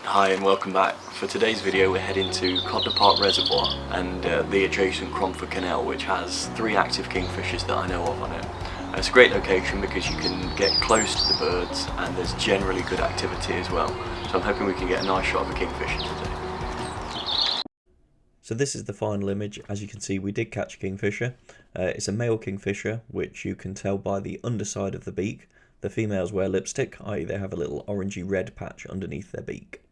Hi and welcome back. For today's video we're heading to Codnor Reservoir and the adjacent Cromford Canal, which has 3 active kingfishers that I know of on it. It's a great location because you can get close to the birds and there's generally good activity as well. So I'm hoping we can get a nice shot of a kingfisher today. So this is the final image. As you can see, we did catch a kingfisher. It's a male kingfisher, which you can tell by the underside of the beak. The females wear lipstick, i.e. they have a little orangey red patch underneath their beak.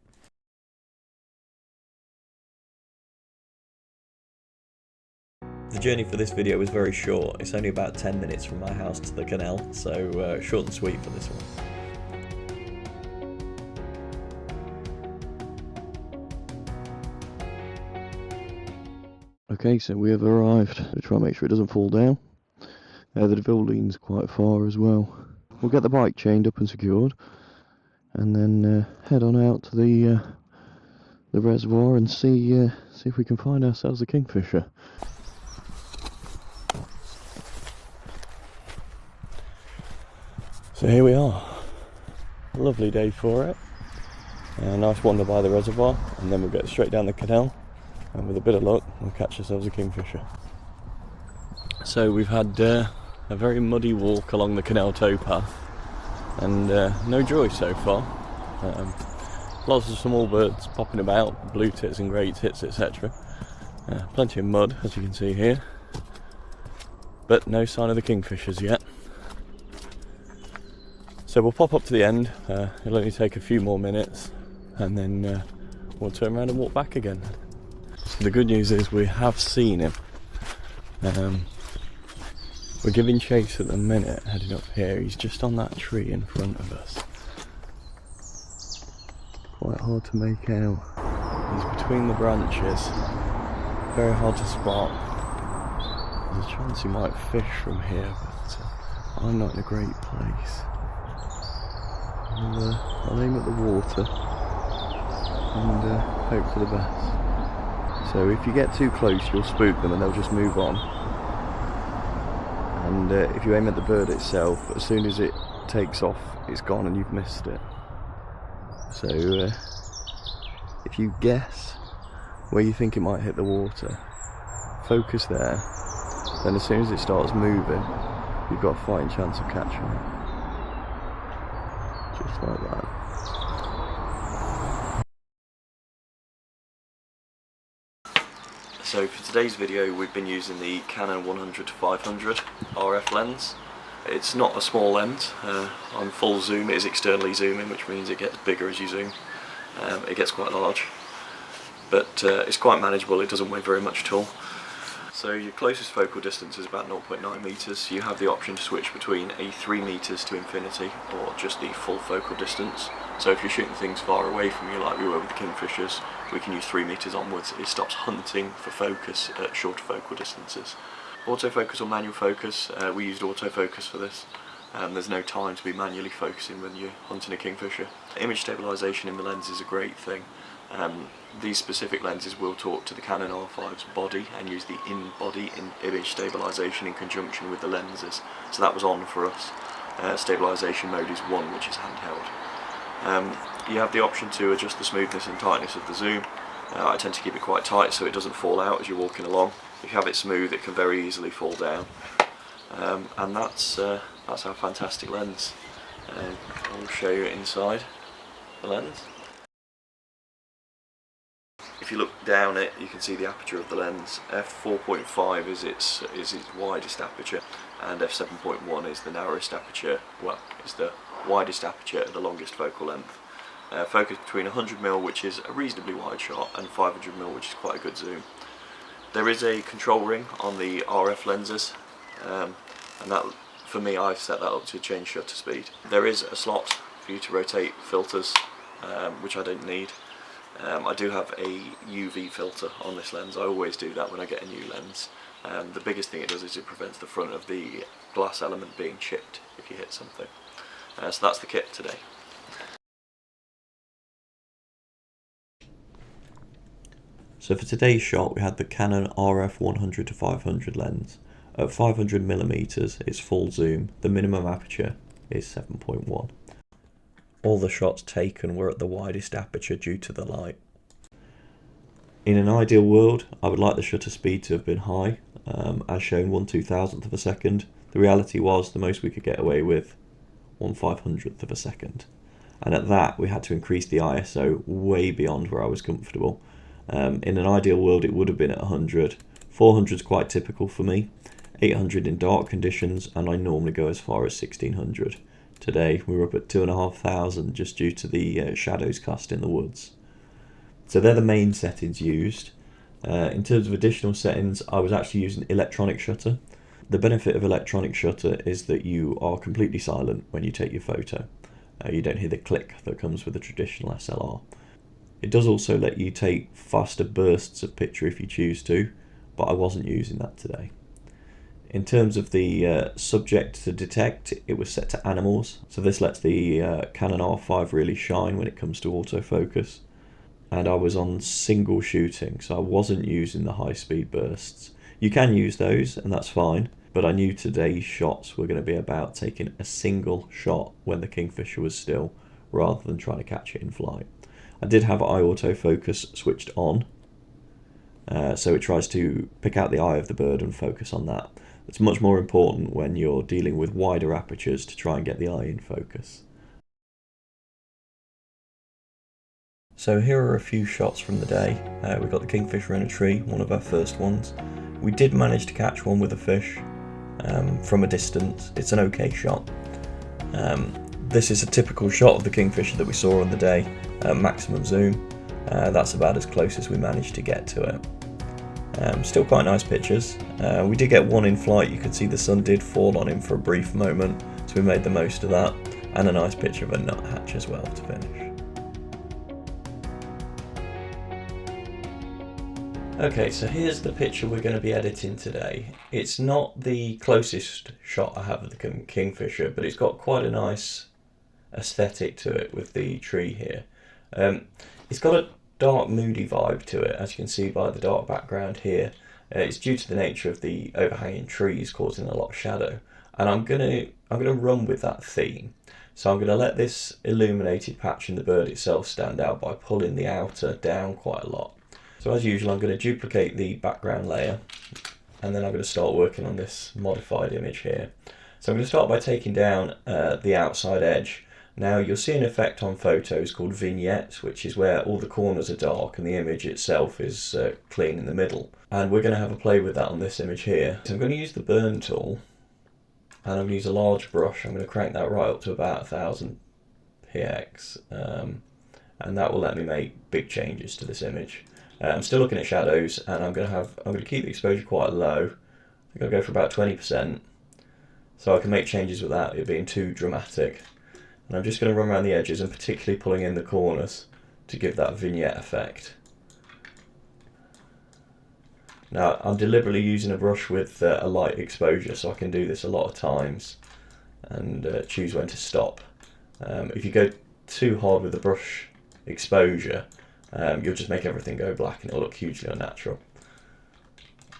The journey for this video was very short. It's only about 10 minutes from my house to the canal, so short and sweet for this one. Okay, so we have arrived. We'll try and make sure it doesn't fall down. The Deville's quite far as well. We'll get the bike chained up and secured, and then head on out to the reservoir and see if we can find ourselves a kingfisher. So here we are. Lovely day for it. A nice wander by the reservoir, and then we'll get straight down the canal. And with a bit of luck, we'll catch ourselves a kingfisher. So we've had a very muddy walk along the canal towpath, and no joy so far. Lots of small birds popping about, blue tits and grey tits, etc. Plenty of mud, as you can see here, but no sign of the kingfishers yet. So we'll pop up to the end. It'll only take a few more minutes, and then we'll turn around and walk back again. So the good news is we have seen him. We're giving chase at the minute, heading up here. He's just on that tree in front of us. Quite hard to make out. He's between the branches. Very hard to spot. There's a chance he might fish from here, but I'm not in a great place. I'll aim at the water and hope for the best. So if you get too close, you'll spook them and they'll just move on. And if you aim at the bird itself, as soon as it takes off, it's gone and you've missed it. So if you guess where you think it might hit the water, focus there. Then as soon as it starts moving, you've got a fighting chance of catching it. Just like that. So for today's video we've been using the Canal 100-500 RF lens. It's not a small lens. On full zoom it is externally zooming, which means it gets bigger as you zoom. It gets quite large, but it's quite manageable. It doesn't weigh very much at all. So your closest focal distance is about 0.9 meters. You have the option to switch between a 3 meters to infinity or just the full focal distance. So if you're shooting things far away from you like we were with the kingfishers, we can use 3 meters onwards. It stops hunting for focus at shorter focal distances. Autofocus or manual focus, we used autofocus for this. There's no time to be manually focusing when you're hunting a kingfisher. Image stabilisation in the lens is a great thing. These specific lenses will talk to the Canon R5's body and use the in-body image stabilisation in conjunction with the lenses. So that was on for us. Stabilisation mode is 1, which is handheld. You have the option to adjust the smoothness and tightness of the zoom. I tend to keep it quite tight so it doesn't fall out as you're walking along. If you have it smooth, it can very easily fall down. And that's our fantastic lens. I'll show you inside the lens. If you look down it, you can see the aperture of the lens. f4.5 is its widest aperture, and f7.1 is the narrowest aperture. Well, it's the widest aperture at the longest focal length. Focus between 100mm, which is a reasonably wide shot, and 500mm, which is quite a good zoom. There is a control ring on the RF lenses, and that, for me, I've set that up to change shutter speed. There is a slot for you to rotate filters, which I don't need. I do have a UV filter on this lens. I always do that when I get a new lens. The biggest thing it does is it prevents the front of the glass element being chipped if you hit something. So that's the kit today. So for today's shot we had the Canon RF 100-500 lens. At 500mm it's full zoom. The minimum aperture is 7.1. all the shots taken were at the widest aperture due to the light. In an ideal world, I would like the shutter speed to have been high, as shown 1/2000th of a second. The reality was the most we could get away with 1/500th of a second. And at that, we had to increase the ISO way beyond where I was comfortable. In an ideal world, it would have been at 100. 400 is quite typical for me. 800 in dark conditions, and I normally go as far as 1600. Today, we were up at 2500 just due to the shadows cast in the woods. So they're the main settings used. In terms of additional settings, I was actually using electronic shutter. The benefit of electronic shutter is that you are completely silent when you take your photo. You don't hear the click that comes with a traditional SLR. It does also let you take faster bursts of picture if you choose to, but I wasn't using that today. In terms of the subject to detect, it was set to animals, so this lets the Canon R5 really shine when it comes to autofocus. And I was on single shooting, so I wasn't using the high speed bursts. You can use those, and that's fine, but I knew today's shots were going to be about taking a single shot when the Kingfisher was still, rather than trying to catch it in flight. I did have eye autofocus switched on, so it tries to pick out the eye of the bird and focus on that. It's much more important when you're dealing with wider apertures to try and get the eye in focus. So here are a few shots from the day. We got the Kingfisher in a tree, one of our first ones. We did manage to catch one with a fish from a distance. It's an okay shot. This is a typical shot of the Kingfisher that we saw on the day, maximum zoom. That's about as close as we managed to get to it. Still quite nice pictures. We did get one in flight. You could see the sun did fall on him for a brief moment, so we made the most of that, and a nice picture of a nuthatch as well to finish. Okay, so here's the picture we're going to be editing today. It's not the closest shot I have of the Kingfisher, but it's got quite a nice aesthetic to it with the tree here. It's got a dark, moody vibe to it, as you can see by the dark background here. It's due to the nature of the overhanging trees causing a lot of shadow, and I'm gonna run with that theme. So I'm gonna let this illuminated patch in the bird itself stand out by pulling the outer down quite a lot. So as usual, I'm going to duplicate the background layer, and then I'm going to start working on this modified image here. So I'm going to start by taking down the outside edge. Now you'll see an effect on photos called vignettes, which is where all the corners are dark and the image itself is clean in the middle. And we're going to have a play with that on this image here. So I'm going to use the burn tool, and I'm going to use a large brush. I'm going to crank that right up to about 1000 px, and that will let me make big changes to this image. I'm still looking at shadows, and I'm going to keep the exposure quite low. I'm going to go for about 20%, so I can make changes without it being too dramatic. And I'm just going to run around the edges, and particularly pulling in the corners to give that vignette effect. Now I'm deliberately using a brush with a light exposure, so I can do this a lot of times and choose when to stop. If you go too hard with the brush exposure, you'll just make everything go black and it'll look hugely unnatural.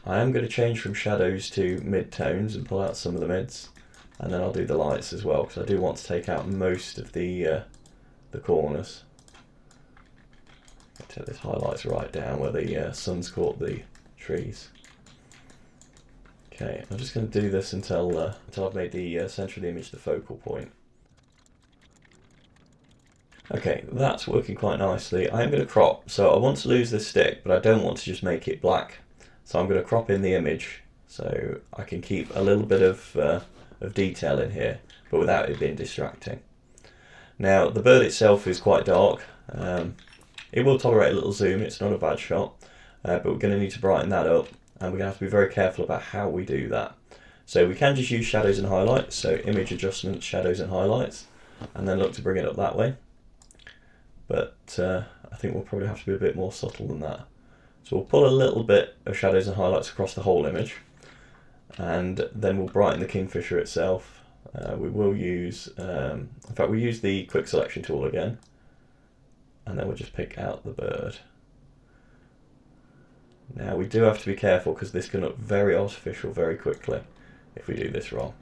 I am going to change from shadows to mid-tones and pull out some of the mids, and then I'll do the lights as well, because I do want to take out most of the corners. Take this highlights right down where the sun's caught the trees. Okay, I'm just going to do this until I've made the centre of the image the focal point. Okay, that's working quite nicely. I am going to crop, so I want to lose this stick, but I don't want to just make it black. So I'm going to crop in the image, so I can keep a little bit of detail in here, but without it being distracting. Now, the bird itself is quite dark. It will tolerate a little zoom, it's not a bad shot, but we're going to need to brighten that up, and we're going to have to be very careful about how we do that. So we can just use shadows and highlights, so image adjustments, shadows and highlights, and then look to bring it up that way. But I think we'll probably have to be a bit more subtle than that. So we'll pull a little bit of shadows and highlights across the whole image, and then we'll brighten the Kingfisher itself. We will use, in fact we'll use the quick selection tool again, and then we'll just pick out the bird. Now we do have to be careful, because this can look very artificial very quickly if we do this wrong.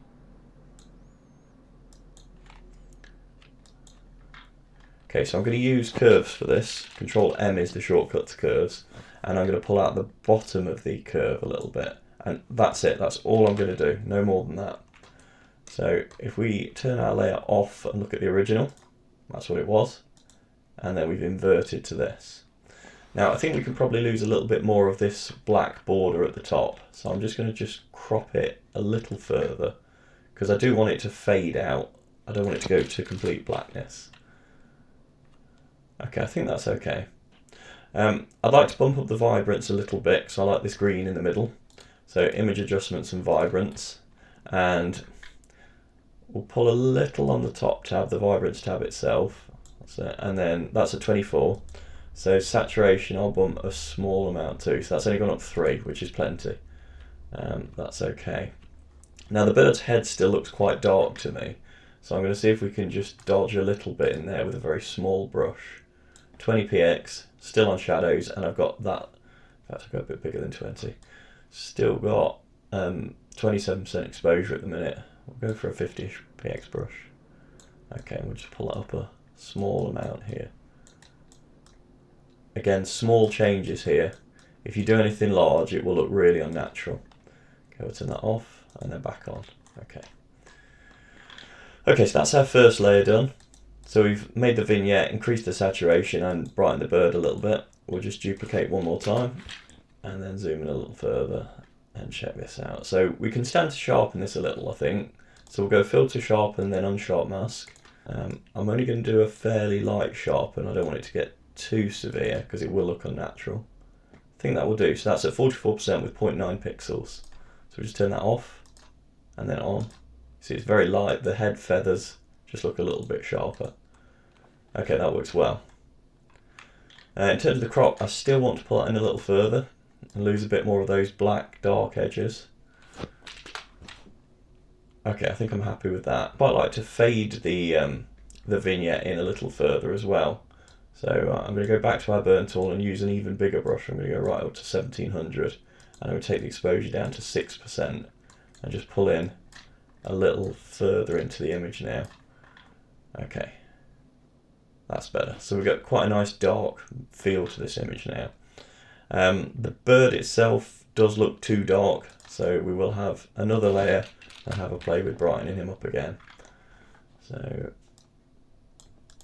Okay, so I'm going to use curves for this. Control M is the shortcut to curves, and I'm going to pull out the bottom of the curve a little bit, and that's it. That's all I'm going to do, no more than that. So if we turn our layer off and look at the original, that's what it was, and then we've inverted to this. Now I think we can probably lose a little bit more of this black border at the top, so I'm just going to just crop it a little further, because I do want it to fade out. I don't want it to go to complete blackness. Okay, I think that's okay. I'd like to bump up the vibrance a little bit, so I like this green in the middle. So image adjustments and vibrance, and we'll pull a little on the top tab, the vibrance tab itself. That's it. And then that's at 24. So saturation, I'll bump a small amount too. So that's only gone up 3, which is plenty. That's okay. Now the bird's head still looks quite dark to me, so I'm going to see if we can just dodge a little bit in there with a very small brush. 20px, still on shadows, and I've got that. In fact, I've got a bit bigger than 20. Still got 27% exposure at the minute. We'll go for a 50px brush. Okay, and we'll just pull it up a small amount here. Again, small changes here. If you do anything large, it will look really unnatural. Okay, we'll turn that off and then back on. Okay. Okay, so that's our first layer done. So we've made the vignette, increased the saturation and brightened the bird a little bit. We'll just duplicate one more time and then zoom in a little further and check this out. So we can stand to sharpen this a little, I think. So we'll go filter sharpen, then unsharp mask. I'm only going to do a fairly light sharpen. I don't want it to get too severe because it will look unnatural. I think that will do. So that's at 44% with 0.9 pixels. So we'll just turn that off and then on. See, it's very light. The head feathers just look a little bit sharper. Okay, that works well. In terms of the crop, I still want to pull it in a little further and lose a bit more of those black dark edges. Okay, I think I'm happy with that. I'd quite like to fade the vignette in a little further as well. So I'm going to go back to our burn tool and use an even bigger brush. I'm going to go right up to 1700, and I'm going to take the exposure down to 6% and just pull in a little further into the image now. Okay, that's better. So we've got quite a nice dark feel to this image now. The bird itself does look too dark, so we will have another layer and have a play with brightening him up again. So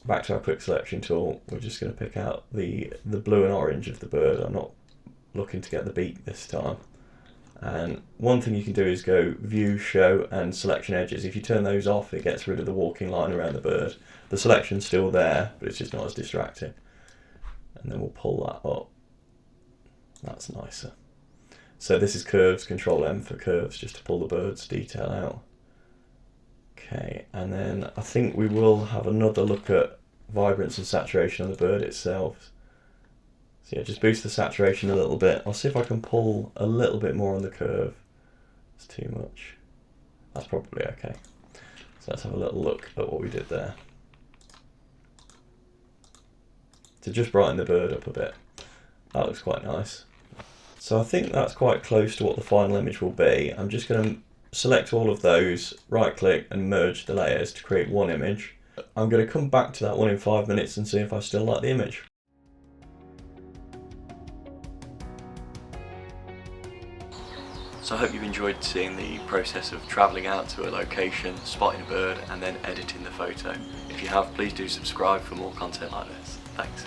back to our quick selection tool, we're just going to pick out the blue and orange of the bird. I'm not looking to get the beak this time. And one thing you can do is go view, show and selection edges. If you turn those off, it gets rid of the walking line around the bird. The selection's still there, but it's just not as distracting. And then we'll pull that up. That's nicer. So this is curves, Control M for curves, just to pull the bird's detail out. Okay, and then I think we will have another look at vibrance and saturation on the bird itself. So yeah, just boost the saturation a little bit. I'll see if I can pull a little bit more on the curve. It's too much. That's probably okay. So let's have a little look at what we did there. To just brighten the bird up a bit. That looks quite nice. So I think that's quite close to what the final image will be. I'm just going to select all of those, right click and merge the layers to create one image. I'm going to come back to that one in 5 minutes and see if I still like the image. So I hope you've enjoyed seeing the process of travelling out to a location, spotting a bird and then editing the photo. If you have, please do subscribe for more content like this. Thanks.